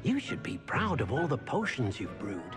You should be proud of all the potions you've brewed.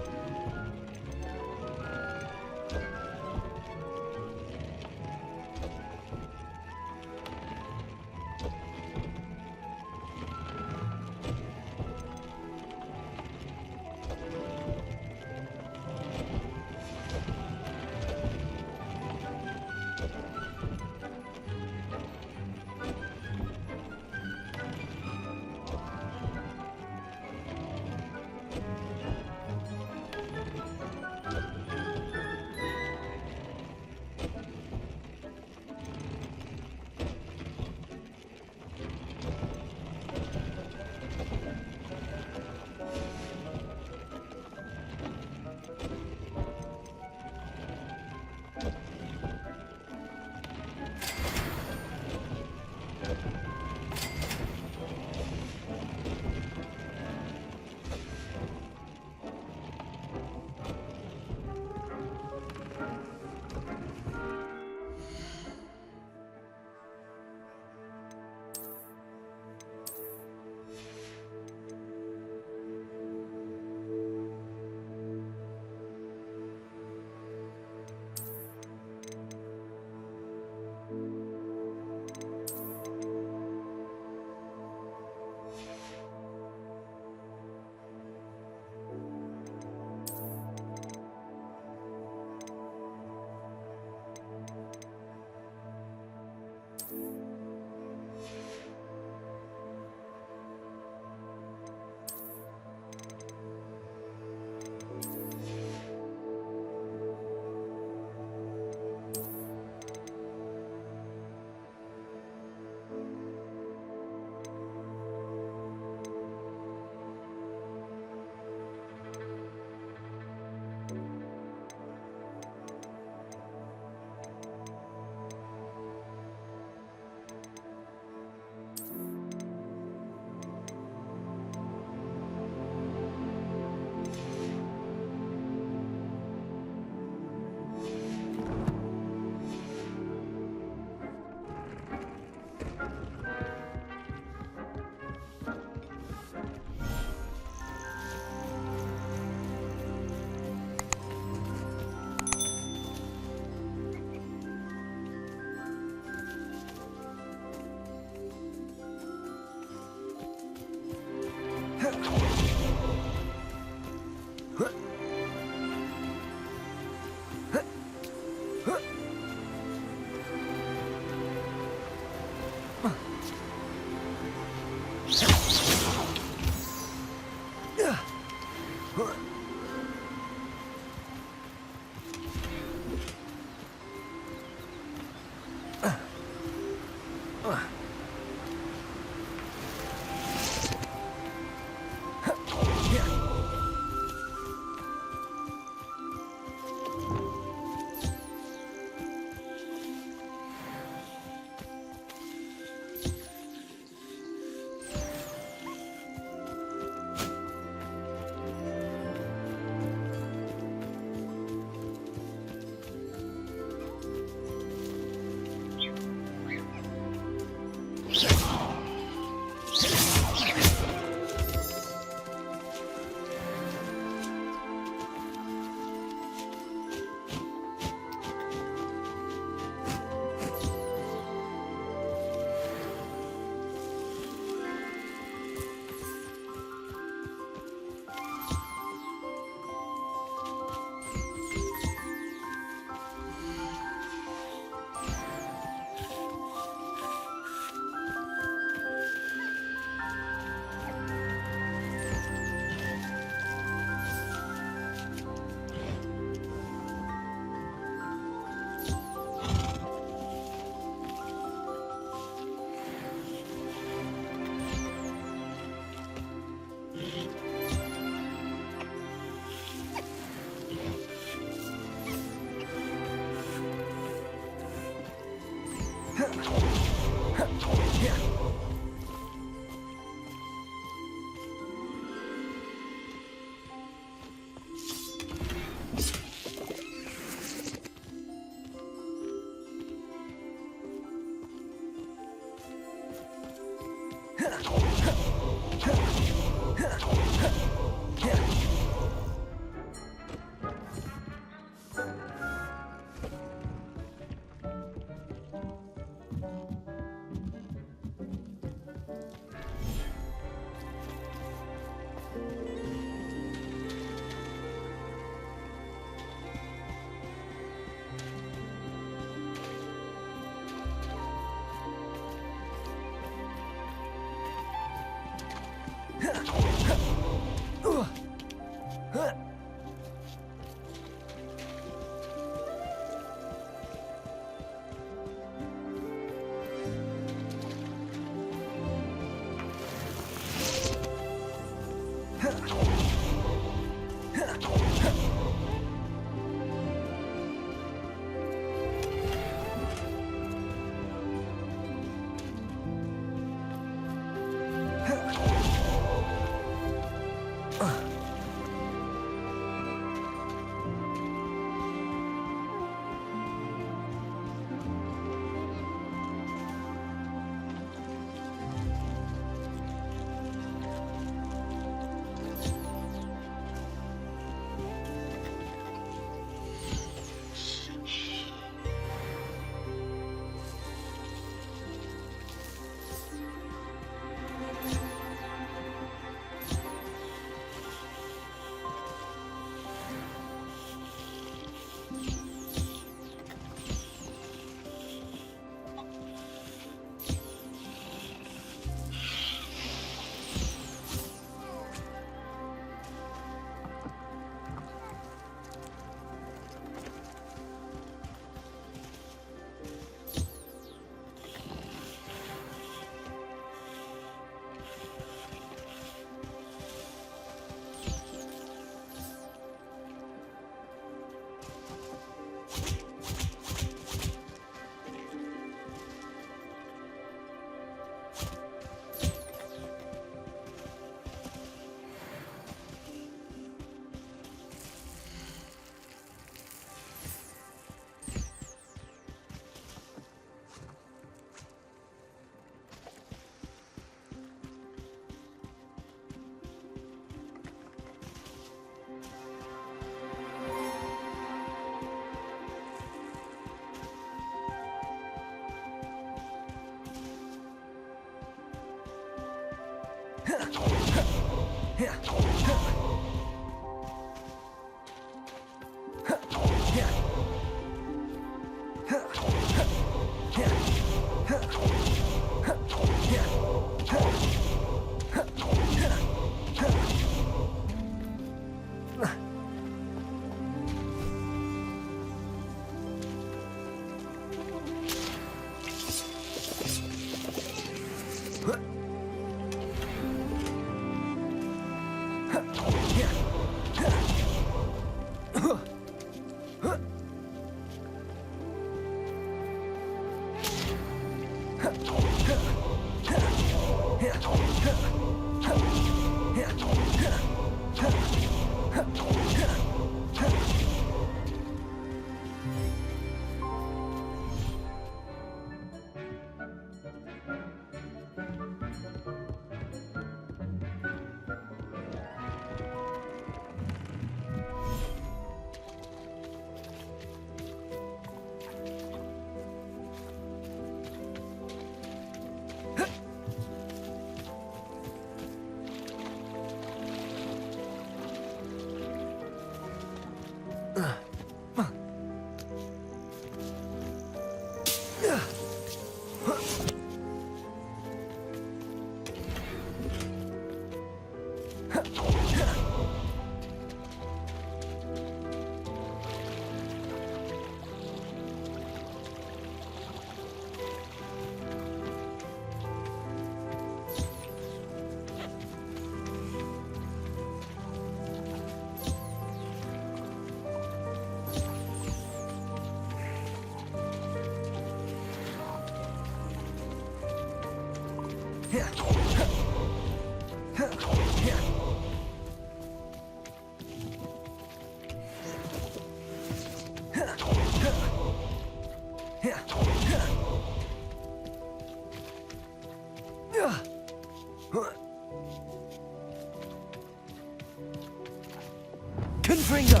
Confringo!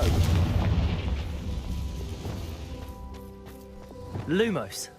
Lumos.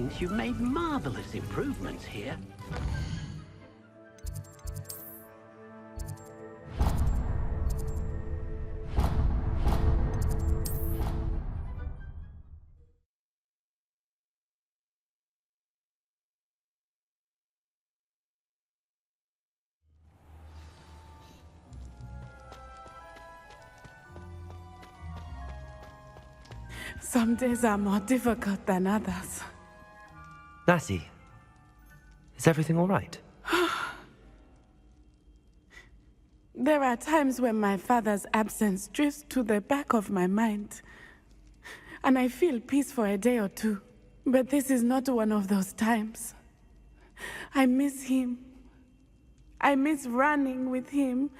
thinks you've made marvelous improvements here. Some days are more difficult than others. Natty, is everything all right? There are times when my father's absence drifts to the back of my mind, and I feel peace for a day or two. But this is not one of those times. I miss him. I miss running with him.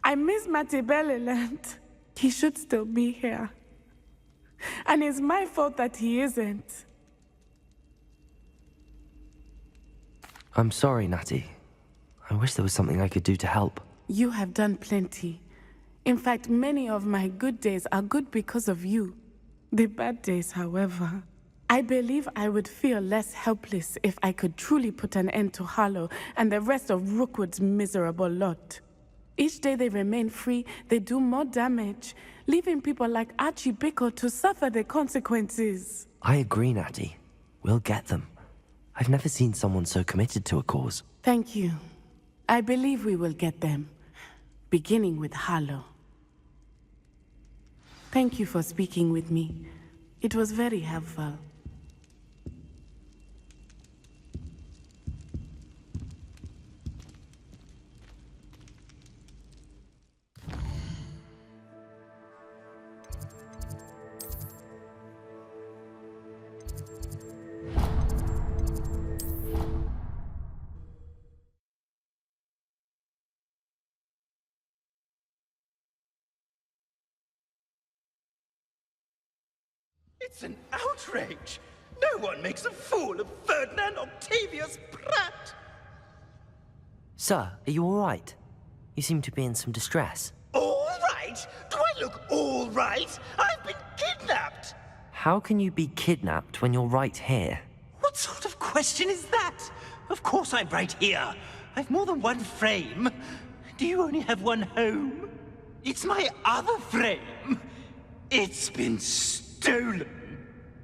I miss Matibeleland. He should still be here. And it's my fault that he isn't. I'm sorry, Natty. I wish there was something I could do to help. You have done plenty. In fact, many of my good days are good because of you. The bad days, however. I believe I would feel less helpless if I could truly put an end to Harlow and the rest of Rookwood's miserable lot. Each day they remain free, they do more damage, leaving people like Archie Bickle to suffer the consequences. I agree, Natty. We'll get them. I've never seen someone so committed to a cause. Thank you. I believe we will get them, beginning with Harlow. Thank you for speaking with me. It was very helpful. It's an outrage! No one makes a fool of Ferdinand Octavius Pratt! Sir, are you all right? You seem to be in some distress. All right? Do I look all right? I've been kidnapped! How can you be kidnapped when you're right here? What sort of question is that? Of course I'm right here. I've more than one frame. Do you only have one home? It's my other frame. It's been stolen.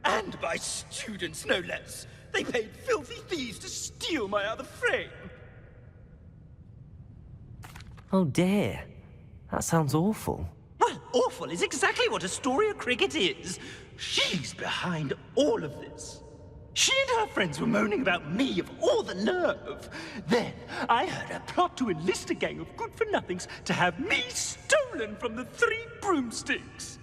And by students, no less. They paid filthy thieves to steal my other frame. Oh dear. That sounds awful. Well, awful is exactly what Astoria Cricket is. She's behind all of this. She and her friends were moaning about me of all the nerve. Then I heard her plot to enlist a gang of good-for-nothings to have me stolen from the Three Broomsticks.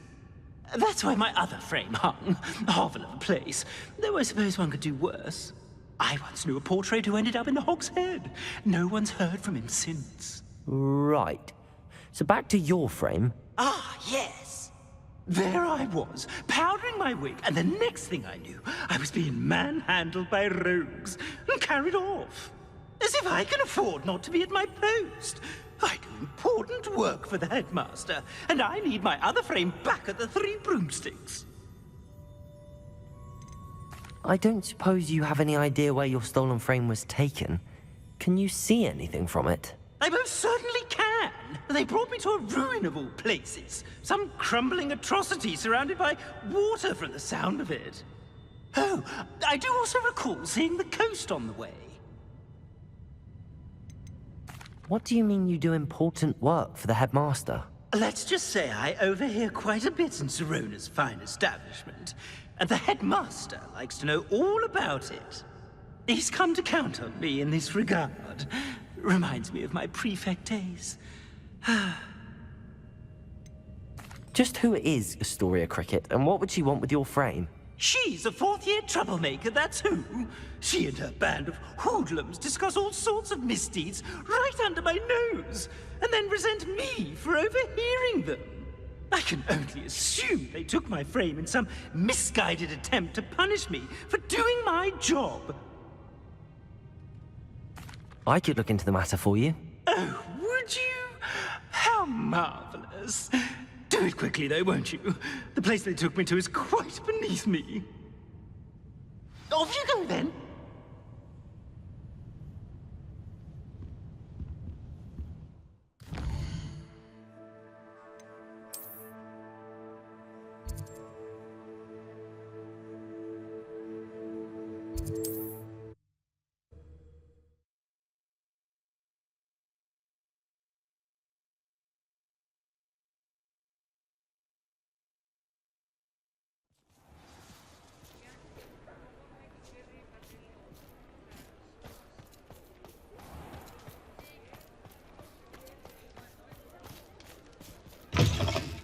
That's why my other frame hung. A hovel of a place. Though I suppose one could do worse. I once knew a portrait who ended up in the Hog's Head. No one's heard from him since. Right. So back to your frame. Ah, yes. There I was, powdering my wig, and the next thing I knew, I was being manhandled by rogues and carried off. As if I can afford not to be at my post. I do important work for the headmaster, and I need my other frame back at the Three Broomsticks. I don't suppose you have any idea where your stolen frame was taken. Can you see anything from it? I most certainly can. They brought me to a ruin of all places. Some crumbling atrocity surrounded by water from the sound of it. Oh, I do also recall seeing the coast on the way. What do you mean you do important work for the headmaster? Let's just say I overhear quite a bit in Sirona's fine establishment, and the headmaster likes to know all about it. He's come to count on me in this regard. Reminds me of my prefect days. Just who is Astoria Cricket, and what would she want with your frame? She's a fourth-year troublemaker, that's who. She and her band of hoodlums discuss all sorts of misdeeds right under my nose, and then resent me for overhearing them. I can only assume they took my frame in some misguided attempt to punish me for doing my job. I could look into the matter for you. Oh, would you? How marvelous. Do it quickly, though, won't you? The place they took me to is quite beneath me. Off you go, then.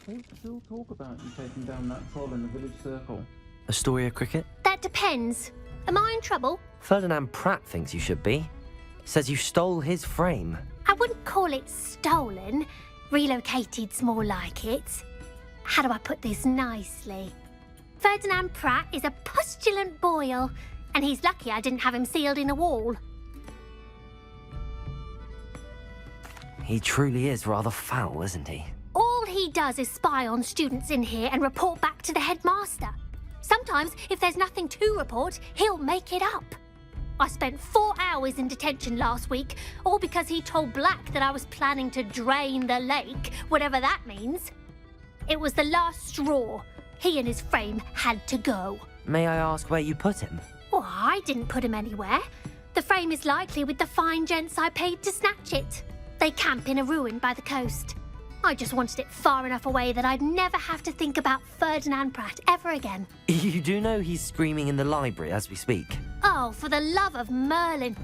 They still talk about you taking down that troll in the village circle. Astoria Cricket? That depends. Am I in trouble? Ferdinand Pratt thinks you should be. Says you stole his frame. I wouldn't call it stolen. Relocated's more like it. How do I put this nicely? Ferdinand Pratt is a pustulant boil, and he's lucky I didn't have him sealed in a wall. He truly is rather foul, isn't he? All he does is spy on students in here and report back to the headmaster. Sometimes, if there's nothing to report, he'll make it up. I spent 4 hours in detention last week, all because he told Black that I was planning to drain the lake, whatever that means. It was the last straw. He and his frame had to go. May I ask where you put him? Well, I didn't put him anywhere. The frame is likely with the fine gents I paid to snatch it. They camp in a ruin by the coast. I just wanted it far enough away that I'd never have to think about Ferdinand Pratt ever again. You do know he's screaming in the library as we speak. Oh, for the love of Merlin.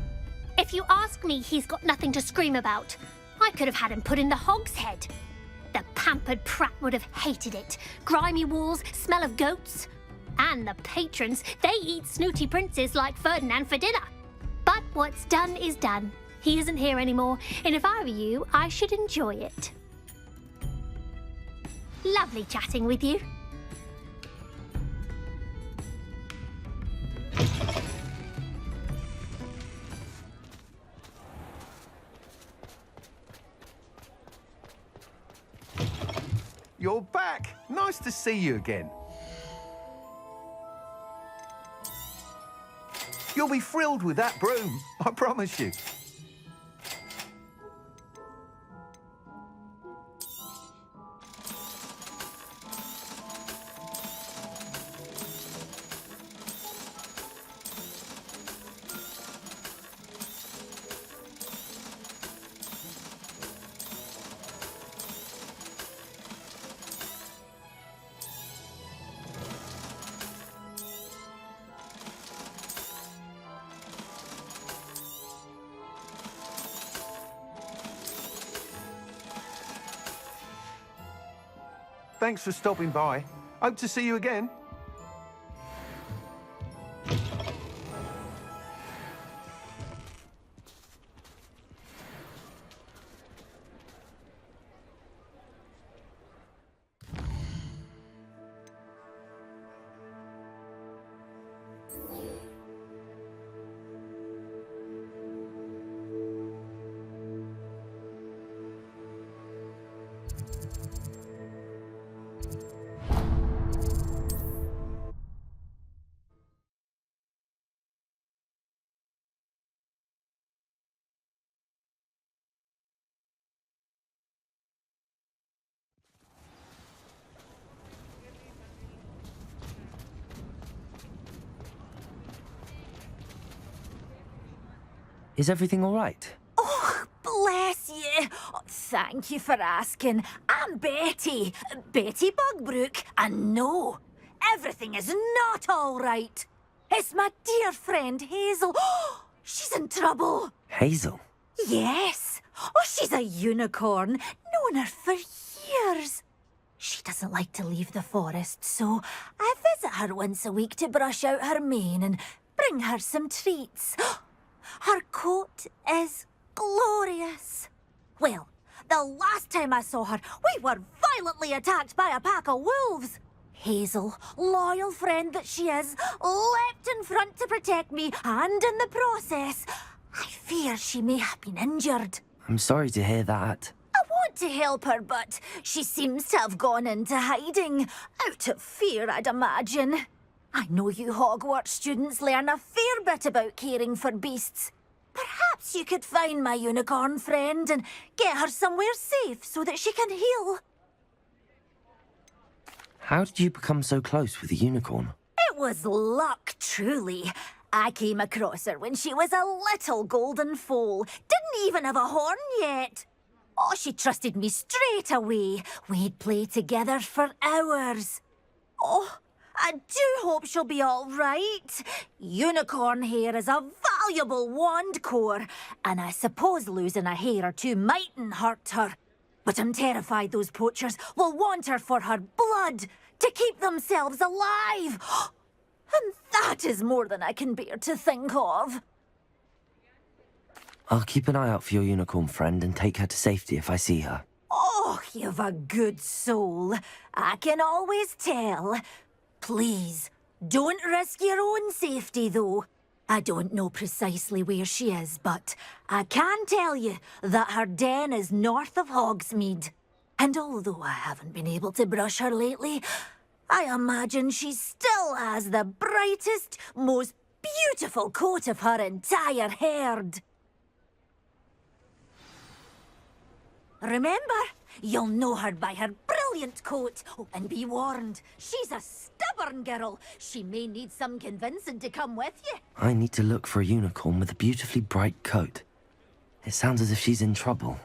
If you ask me, he's got nothing to scream about. I could have had him put in the Hogshead. The pampered Pratt would have hated it. Grimy walls, smell of goats. And the patrons, they eat snooty princes like Ferdinand for dinner. But what's done is done. He isn't here anymore, and if I were you, I should enjoy it. Lovely chatting with you. You're back. Nice to see you again. You'll be thrilled with that broom, I promise you. Thanks for stopping by. Hope to see you again. Is everything all right? Oh, bless you. Oh, thank you for asking. I'm Betty. Betty Bugbrook. And no, everything is not all right. It's my dear friend Hazel. Oh, she's in trouble. Hazel? Yes. Oh, she's a unicorn. Known her for years. She doesn't like to leave the forest, so I visit her once a week to brush out her mane and bring her some treats. Her coat is glorious. Well, the last time I saw her, we were violently attacked by a pack of wolves. Hazel, loyal friend that she is, leapt in front to protect me, and in the process, I fear she may have been injured. I'm sorry to hear that. I want to help her, but she seems to have gone into hiding. Out of fear, I'd imagine. I know you Hogwarts students learn a fair bit about caring for beasts. Perhaps you could find my unicorn friend and get her somewhere safe so that she can heal. How did you become so close with the unicorn? It was luck, truly. I came across her when she was a little golden foal. Didn't even have a horn yet. Oh, she trusted me straight away. We'd play together for hours. Oh, I do hope she'll be all right. Unicorn hair is a valuable wand core, and I suppose losing a hair or two mightn't hurt her. But I'm terrified those poachers will want her for her blood to keep themselves alive. And that is more than I can bear to think of. I'll keep an eye out for your unicorn friend and take her to safety if I see her. Oh, you've a good soul. I can always tell. Please, don't risk your own safety, though. I don't know precisely where she is, but I can tell you that her den is north of Hogsmeade. And although I haven't been able to brush her lately, I imagine she still has the brightest, most beautiful coat of her entire herd. Remember, you'll know her by her brilliant coat. Oh, and be warned, she's a stubborn girl. She may need some convincing to come with you. I need to look for a unicorn with a beautifully bright coat. It sounds as if she's in trouble.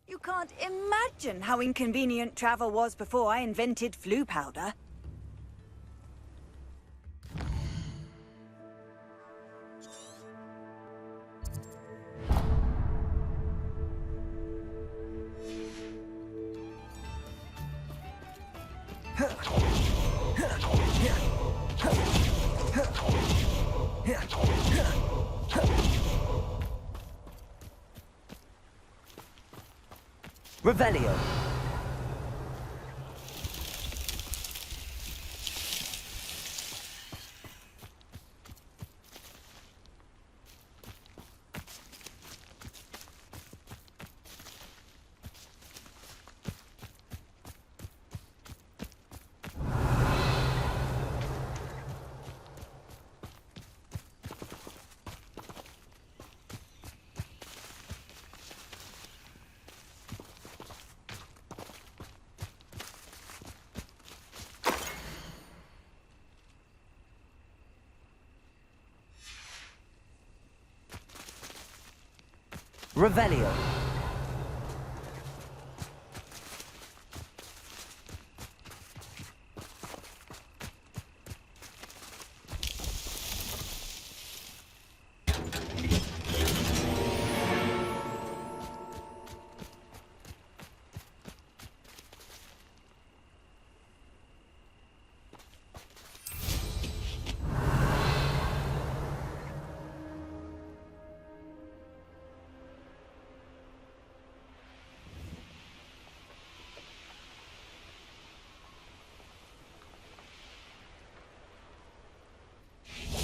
You can't imagine how inconvenient travel was before I invented flu powder. Revelio. Revelio.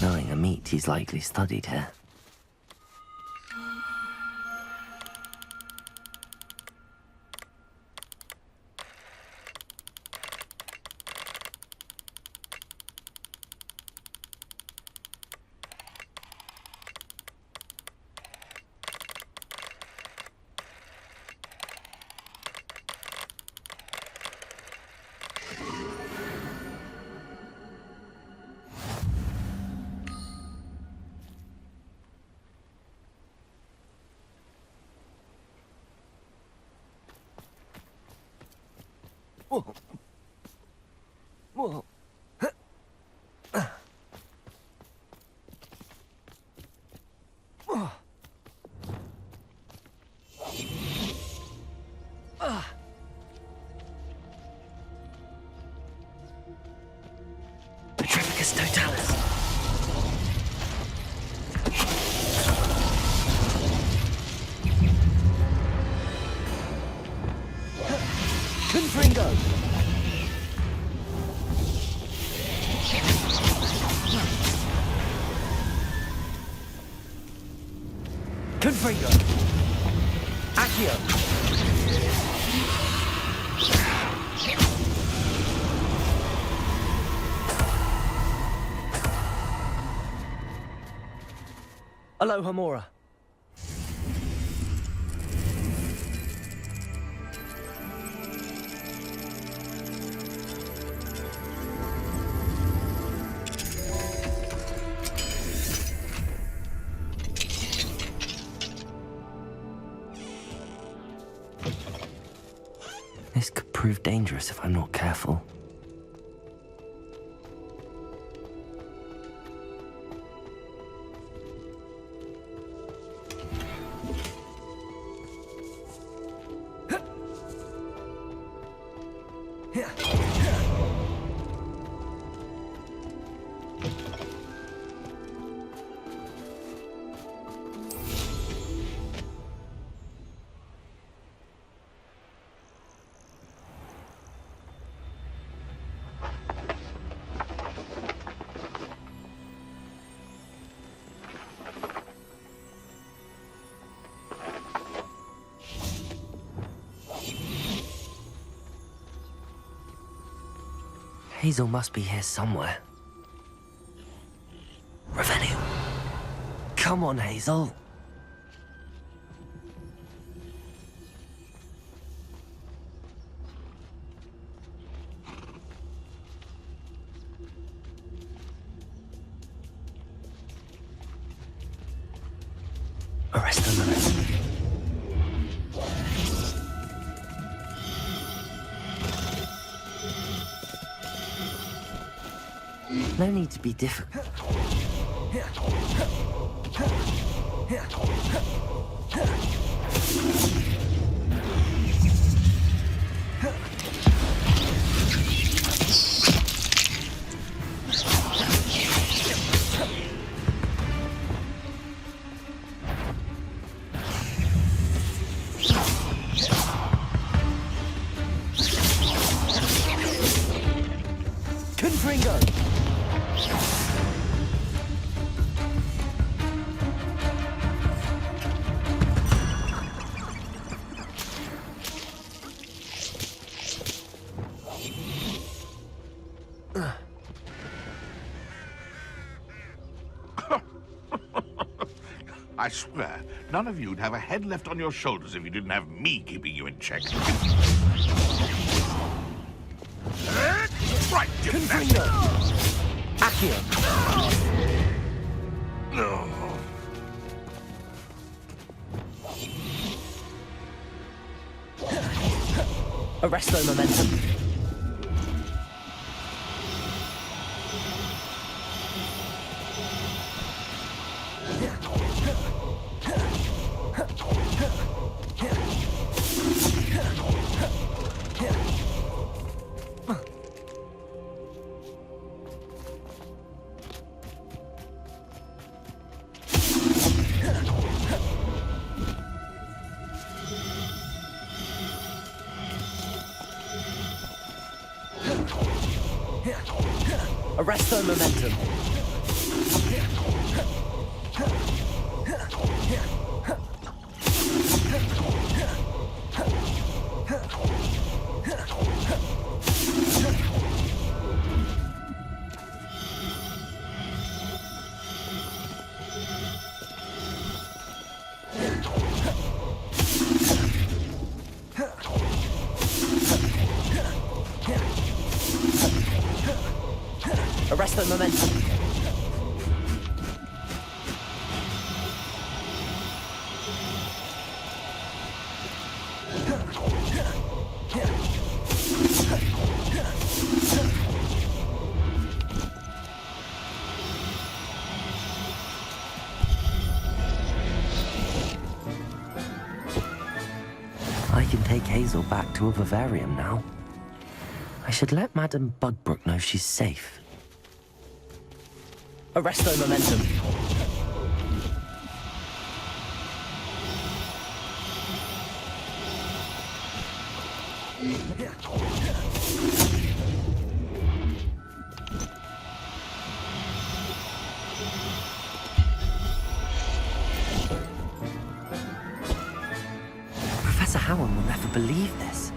Knowing a meat, he's likely studied here. Whoa. Whoa. Petrificus totalis. Confringo! Accio! Aloha Mora. This could prove dangerous if I'm not careful. Hazel must be here somewhere. Revenue. Come on, Hazel. Arrest them. No need to be difficult. Confringo! I swear, none of you'd have a head left on your shoulders if you didn't have me keeping you in check. Right, you Confringo! Accio! Arresto momentum. Arresto momentum. Arresto momentum. I can take Hazel back to a vivarium now. I should let Madame Bugbrook know she's safe. Arresto momentum. Professor Howard will never believe this.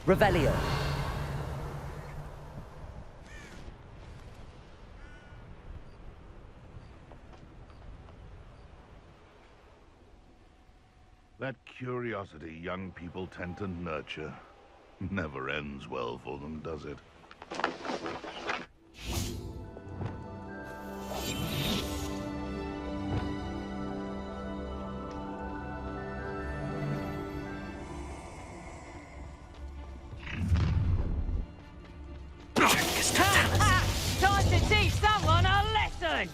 Revelio. That curiosity young people tend to nurture never ends well for them, does it? Time to teach someone a lesson!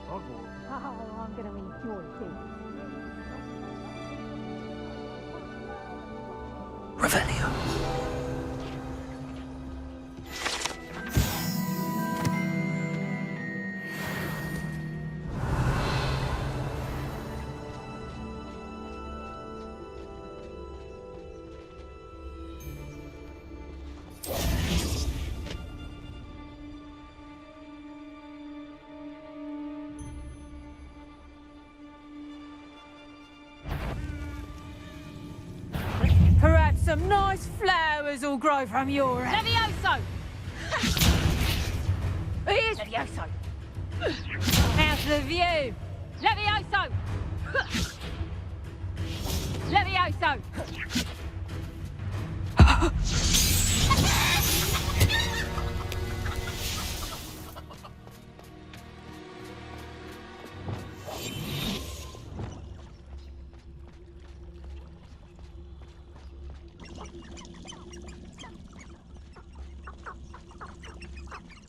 Oh, I'm gonna enjoy this. Revelio. Perhaps some nice flowers will grow from your end. Levioso! Here's Levioso. How's the view? Levioso! Levioso!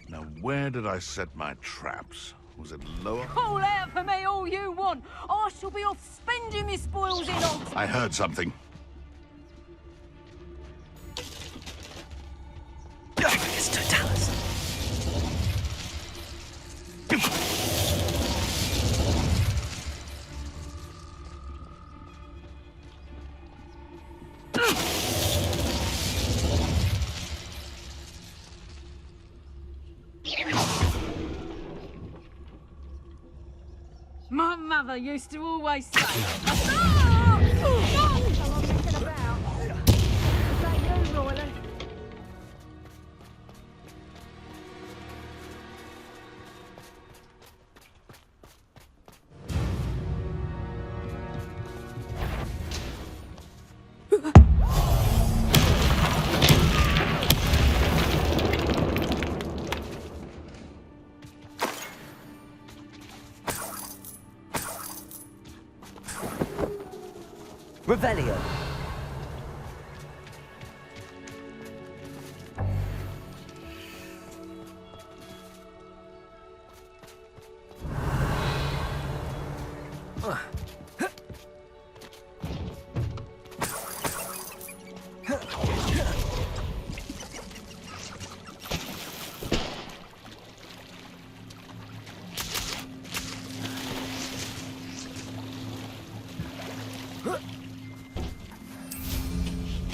Now, where did I set my traps? Was it lower? Call out for me all you want. I shall be off spending my spoils in on. I heard something. It's Totalis. My mother used to always say... Revelio.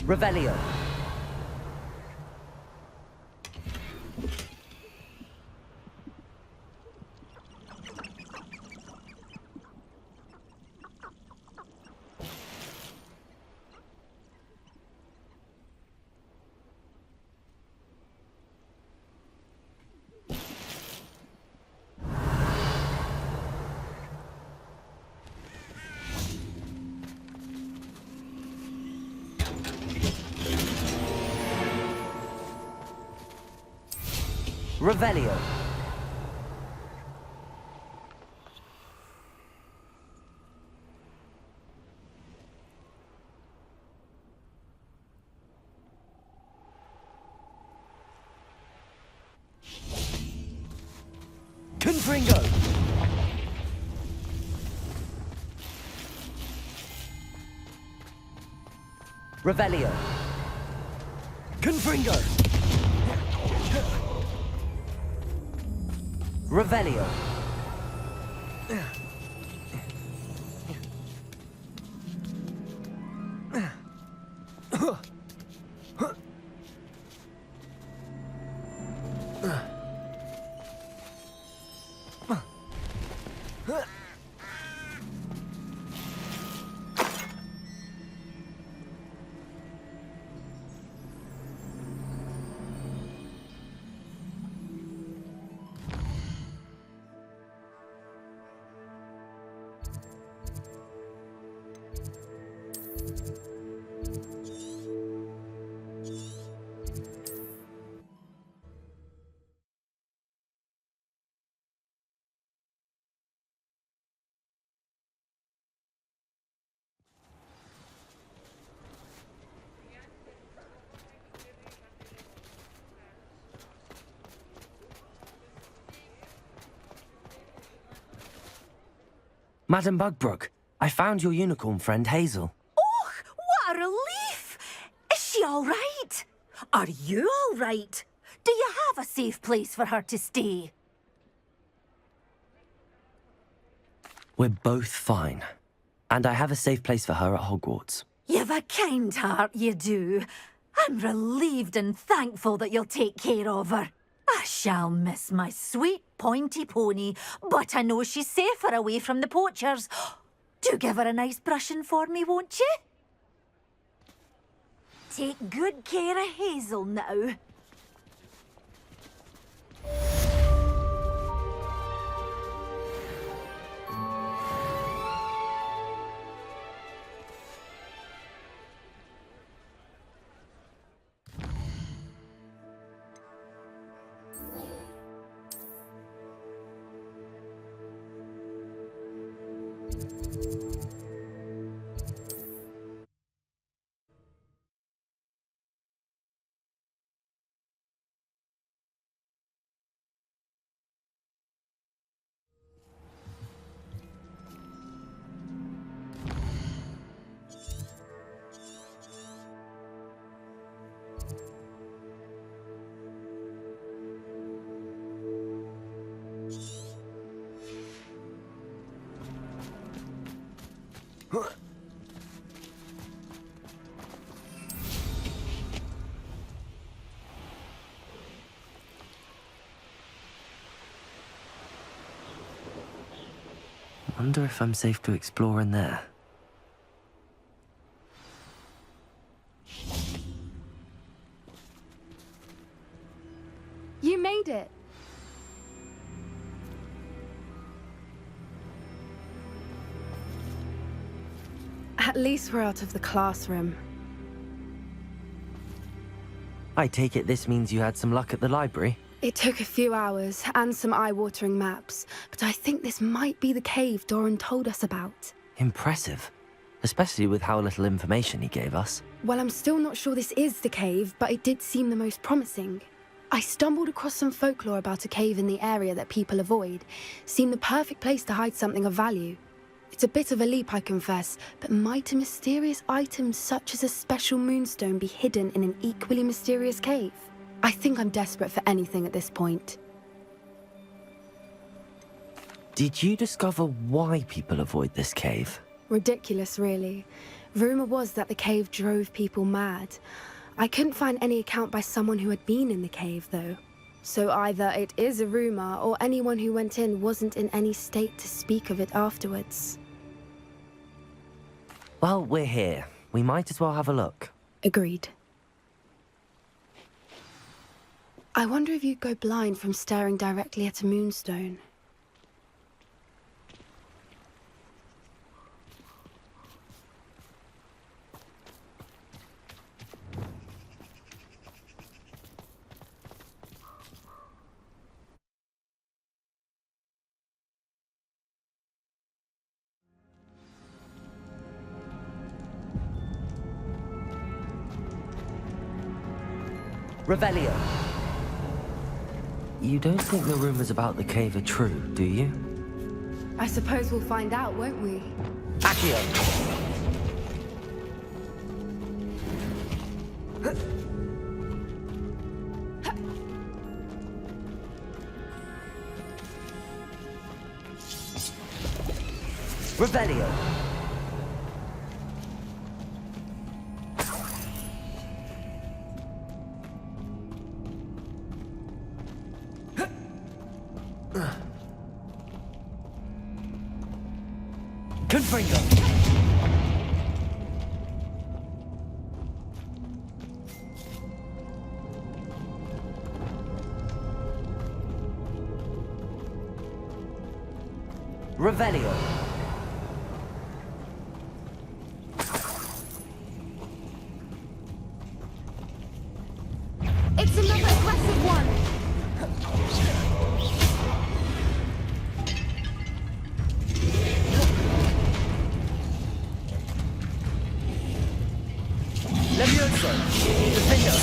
Revelio. Revelio. Confringo. Revelio. Confringo. Revelio. Madam Bugbrook, I found your unicorn friend Hazel. Oh, what a relief! Is she all right? Are you all right? Do you have a safe place for her to stay? We're both fine. And I have a safe place for her at Hogwarts. You've a kind heart, you do. I'm relieved and thankful that you'll take care of her. I shall miss my sweet pointy pony, but I know she's safer away from the poachers. Do give her a nice brushing for me, won't you? Take good care of Hazel now. Wonder if I'm safe to explore in there. You made it. At least we're out of the classroom. I take it this means you had some luck at the library? It took a few hours and some eye-watering maps, but I think this might be the cave Doran told us about. Impressive. Especially with how little information he gave us. Well, I'm still not sure this is the cave, but it did seem the most promising. I stumbled across some folklore about a cave in the area that people avoid. Seemed the perfect place to hide something of value. It's a bit of a leap, I confess, but might a mysterious item such as a special moonstone be hidden in an equally mysterious cave? I think I'm desperate for anything at this point. Did you discover why people avoid this cave? Ridiculous, really. Rumour was that the cave drove people mad. I couldn't find any account by someone who had been in the cave, though. So either it is a rumour, or anyone who went in wasn't in any state to speak of it afterwards. Well, we're here. We might as well have a look. Agreed. I wonder if you'd go blind from staring directly at a moonstone. Revelio. You don't think the rumors about the cave are true, do you? I suppose we'll find out, won't we? Accio! Revelio. Confringo. Revelio. It's another aggressive one! Levioso. Defender.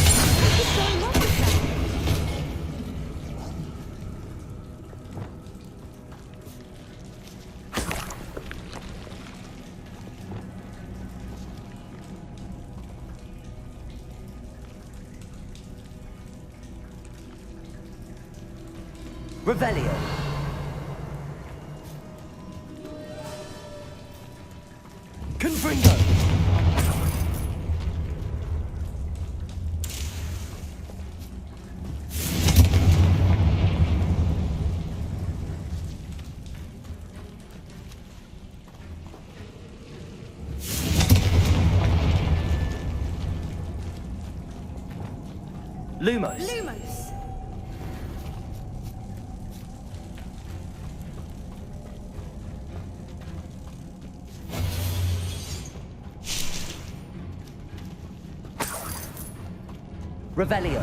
Revelio. Confringo. Lumos. Lumos! Revelio.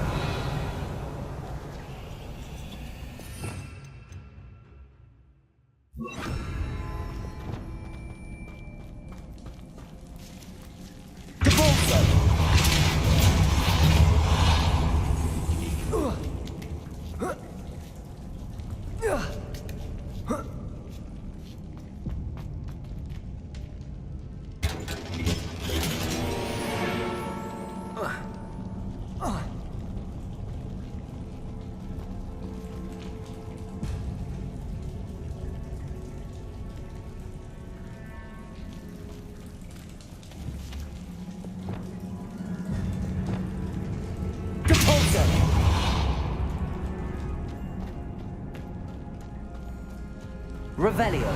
Revelio.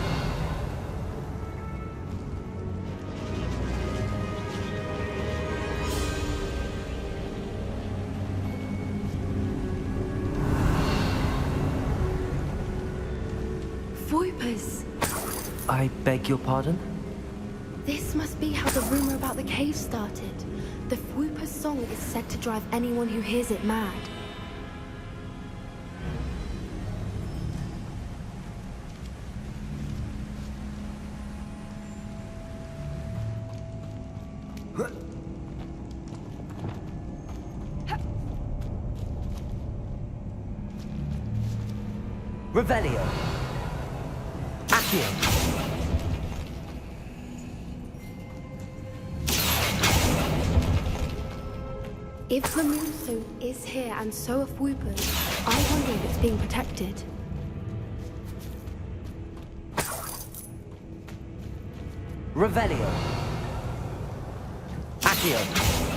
Voipers! I beg your pardon? This must be how the rumor about the cave started. The Fwooper's song is said to drive anyone who hears it mad. Revelio. Accio. If the moonstone is here and so are Fwoopers, I wonder if it's being protected. Revelio. Accio.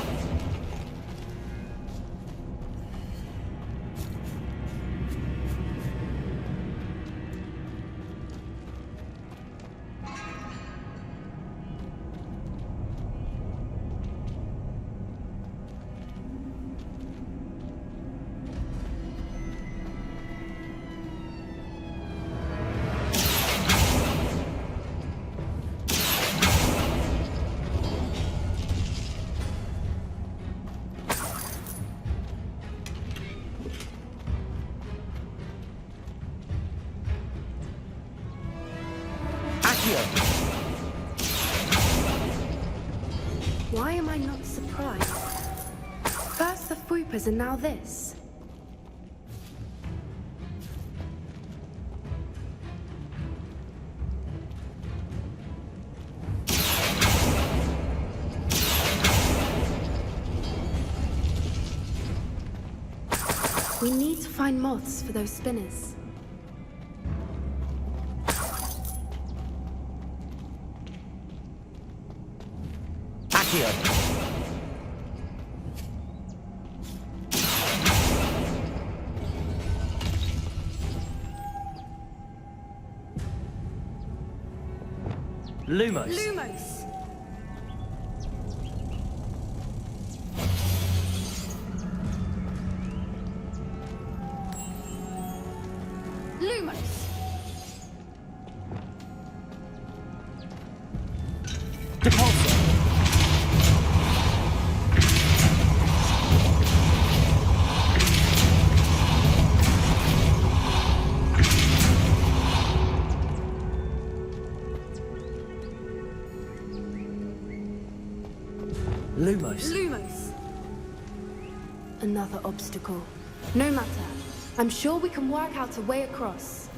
Why am I not surprised? First the Fwoopers and now this. We need to find moths for those spinners. Accio. Lumos. Lumos! Lumos! Depulso. Lumos. Lumos! Another obstacle. No matter. I'm sure we can work out a way across.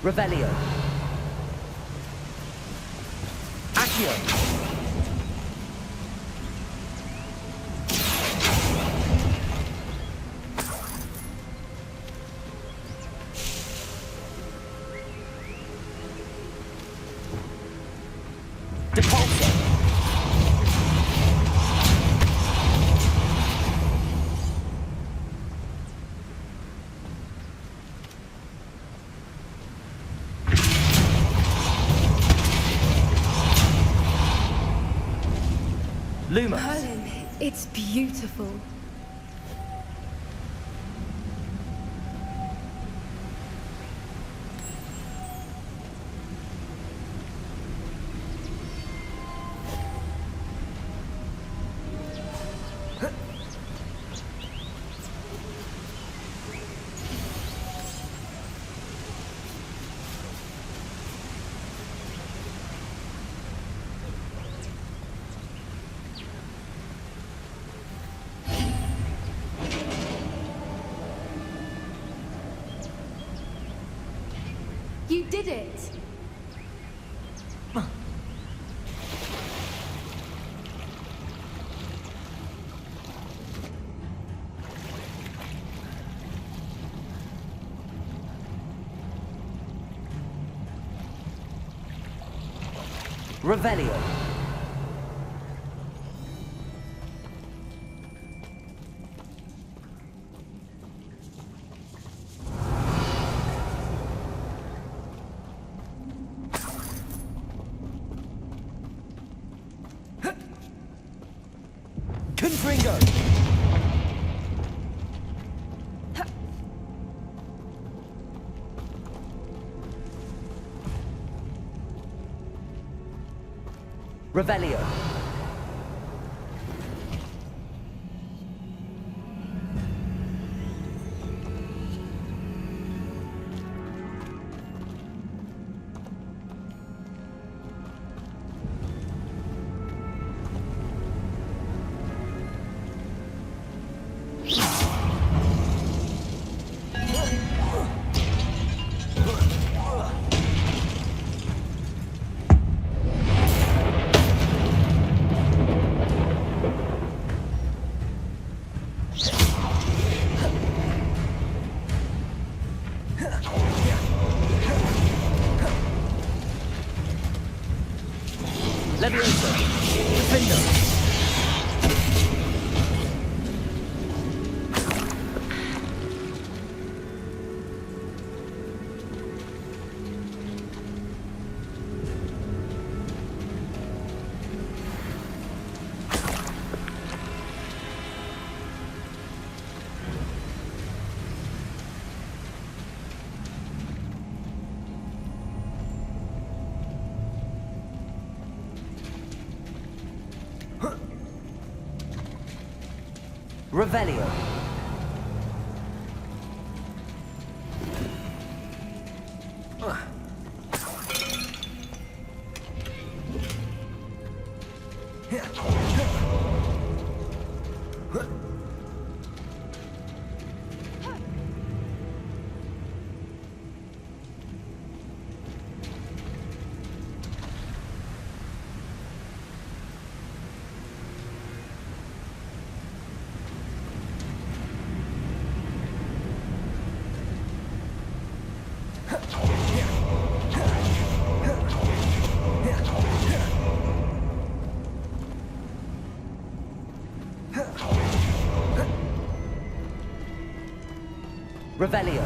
Revelio. Accio. Depulso. Lumos. Merlin, it's beautiful. You did it! Revelio. Confringo. Revelio. Leviosa. Defender. Revelio. Revelio.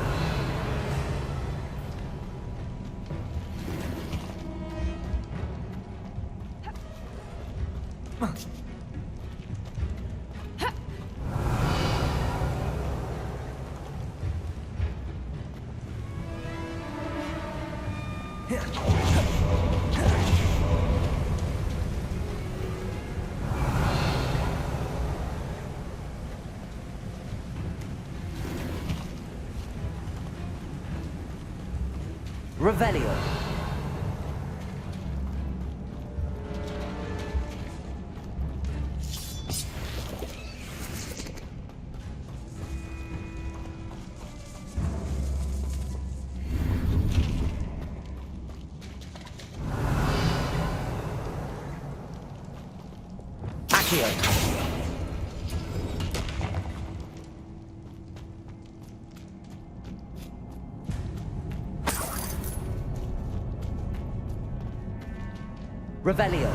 Revelio. Accio. Revelio.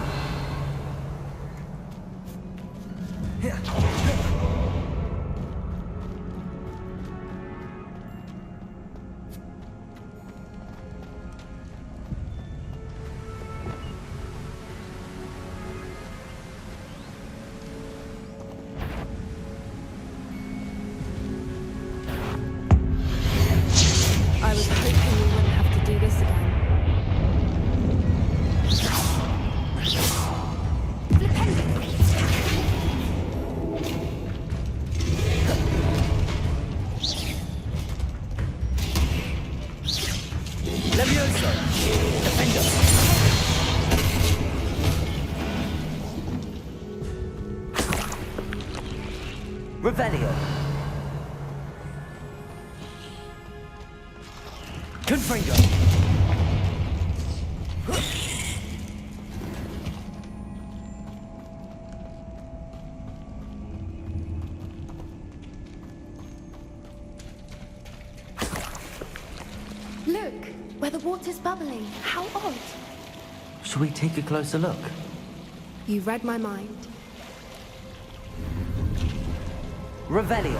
I was hoping we wouldn't have to do this again. Levioso. Defender. Revelio. Confringo. Look, where the water's bubbling. How odd. Shall we take a closer look? You read my mind. Revelio.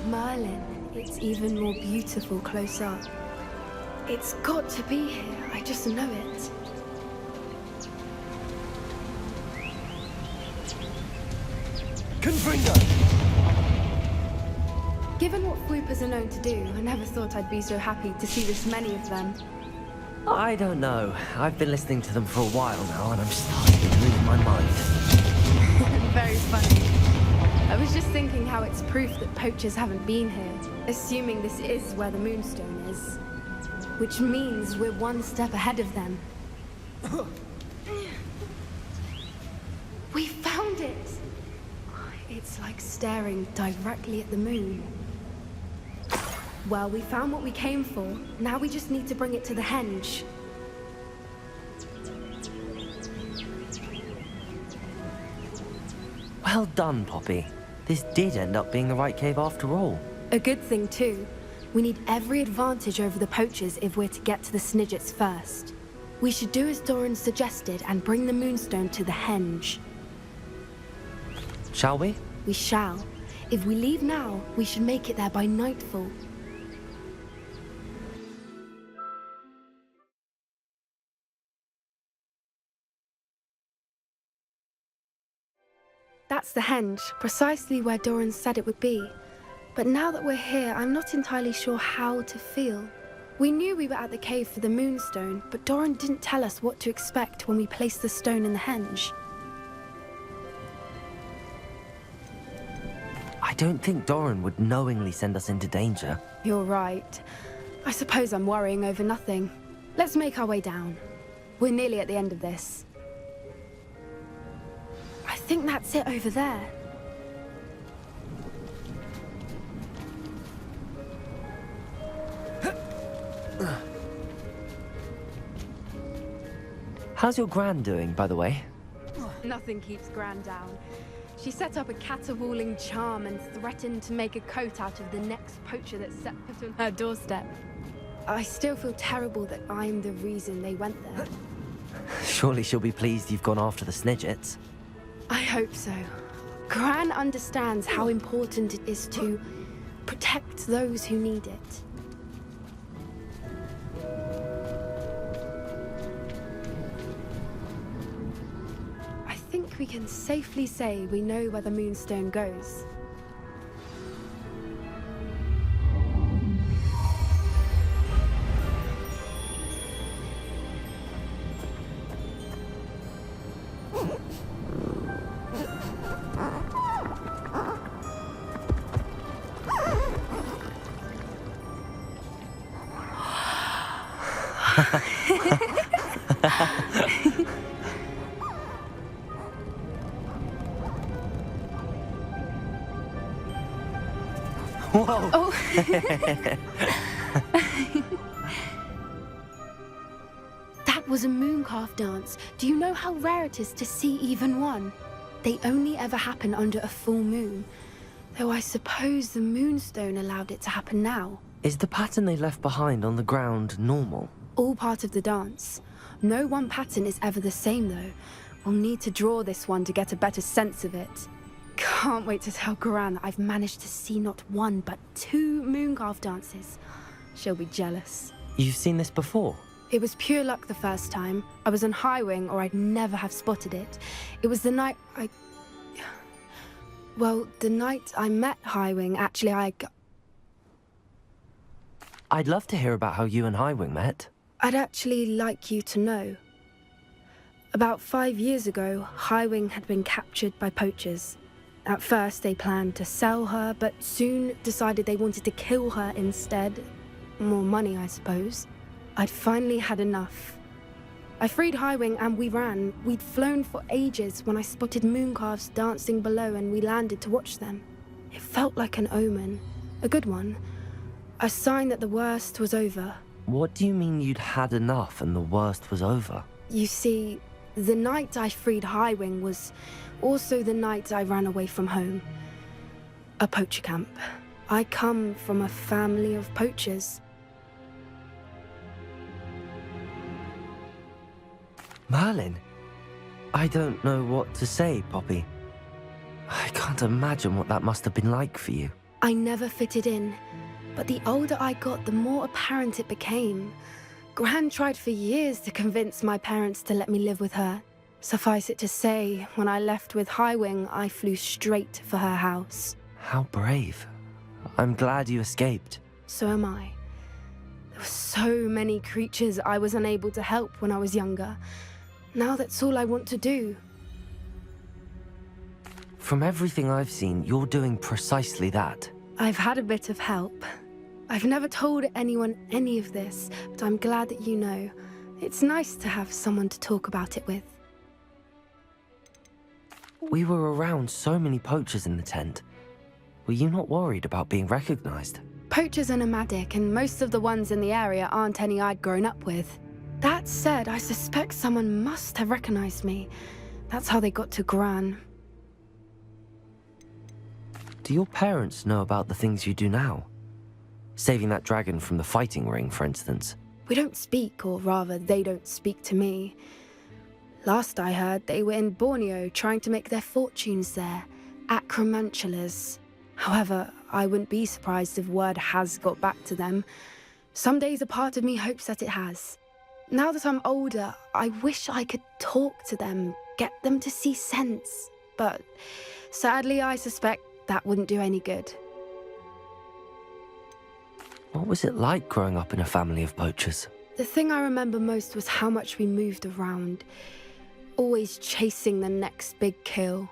Merlin, it's even more beautiful close up. It's got to be here, I just know it. Confringo. Given what Fwoopas are known to do, I never thought I'd be so happy to see this many of them. I don't know. I've been listening to them for a while now, and I'm starting to lose my mind. Very funny. I was just thinking how it's proof that poachers haven't been here, assuming this is where the Moonstone is. Which means we're one step ahead of them. We found it! It's like staring directly at the moon. Well, we found what we came for. Now we just need to bring it to the henge. Well done, Poppy. This did end up being the right cave after all. A good thing, too. We need every advantage over the poachers if we're to get to the Snidgets first. We should do as Doran suggested and bring the Moonstone to the henge. Shall we? We shall. If we leave now, we should make it there by nightfall. That's the henge, precisely where Doran said it would be. But now that we're here, I'm not entirely sure how to feel. We knew we were at the cave for the Moonstone, but Doran didn't tell us what to expect when we placed the stone in the henge. I don't think Doran would knowingly send us into danger. You're right. I suppose I'm worrying over nothing. Let's make our way down. We're nearly at the end of this. I think that's it over there. How's your gran doing, by the way? Nothing keeps Gran down. She set up a caterwauling charm and threatened to make a coat out of the next poacher that set foot on her doorstep. I still feel terrible that I'm the reason they went there. Surely she'll be pleased you've gone after the Snidgets. I hope so. Gran understands how important it is to protect those who need it. I think we can safely say we know where the Moonstone goes. Whoa! Oh. That was a mooncalf dance. Do you know how rare it is to see even one? They only ever happen under a full moon. Though I suppose the Moonstone allowed it to happen now. Is the pattern they left behind on the ground normal? All part of the dance. No one pattern is ever the same, though. We'll need to draw this one to get a better sense of it. Can't wait to tell Gran that I've managed to see not one, but 2 mooncalf dances. She'll be jealous. You've seen this before? It was pure luck the first time. I was on Highwing, or I'd never have spotted it. It was the night Well, the night I met Highwing, actually, I'd love to hear about how you and Highwing met. I'd actually like you to know. About 5 years ago, Highwing had been captured by poachers. At first, they planned to sell her, but soon decided they wanted to kill her instead. More money, I suppose. I'd finally had enough. I freed Highwing and we ran. We'd flown for ages when I spotted mooncalves dancing below and we landed to watch them. It felt like an omen. A good one. A sign that the worst was over. What do you mean you'd had enough and the worst was over? You see, the night I freed Highwing was also the night I ran away from home. A poacher camp. I come from a family of poachers. Merlin? I don't know what to say, Poppy. I can't imagine what that must have been like for you. I never fitted in, but the older I got, the more apparent it became. Gran tried for years to convince my parents to let me live with her. Suffice it to say, when I left with Highwing, I flew straight for her house. How brave. I'm glad you escaped. So am I. There were so many creatures I was unable to help when I was younger. Now that's all I want to do. From everything I've seen, you're doing precisely that. I've had a bit of help. I've never told anyone any of this, but I'm glad that you know. It's nice to have someone to talk about it with. We were around so many poachers in the tent. Were you not worried about being recognized? Poachers are nomadic, and most of the ones in the area aren't any I'd grown up with. That said, I suspect someone must have recognized me. That's how they got to Gran. Do your parents know about the things you do now? Saving that dragon from the fighting ring, for instance. We don't speak, or rather, they don't speak to me. Last I heard, they were in Borneo trying to make their fortunes there. Acromantulas. However, I wouldn't be surprised if word has got back to them. Some days a part of me hopes that it has. Now that I'm older, I wish I could talk to them, get them to see sense. But sadly, I suspect that wouldn't do any good. What was it like growing up in a family of poachers? The thing I remember most was how much we moved around, always chasing the next big kill.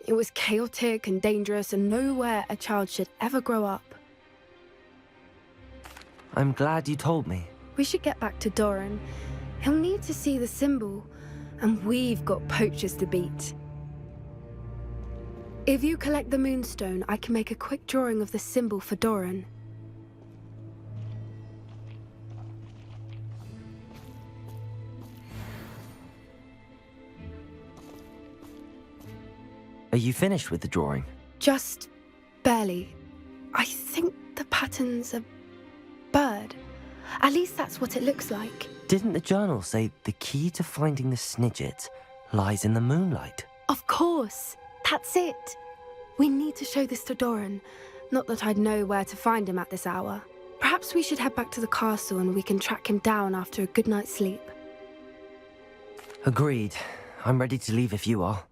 It was chaotic and dangerous, and nowhere a child should ever grow up. I'm glad you told me. We should get back to Doran. He'll need to see the symbol, and we've got poachers to beat. If you collect the Moonstone, I can make a quick drawing of the symbol for Doran. you finished with the drawing? Just barely. I think the pattern's a bird. At least that's what it looks like. Didn't the journal say the key to finding the Snidget lies in the moonlight? Of course. That's it. We need to show this to Doran. Not that I'd know where to find him at this hour. Perhaps we should head back to the castle and we can track him down after a good night's sleep. Agreed. I'm ready to leave if you are.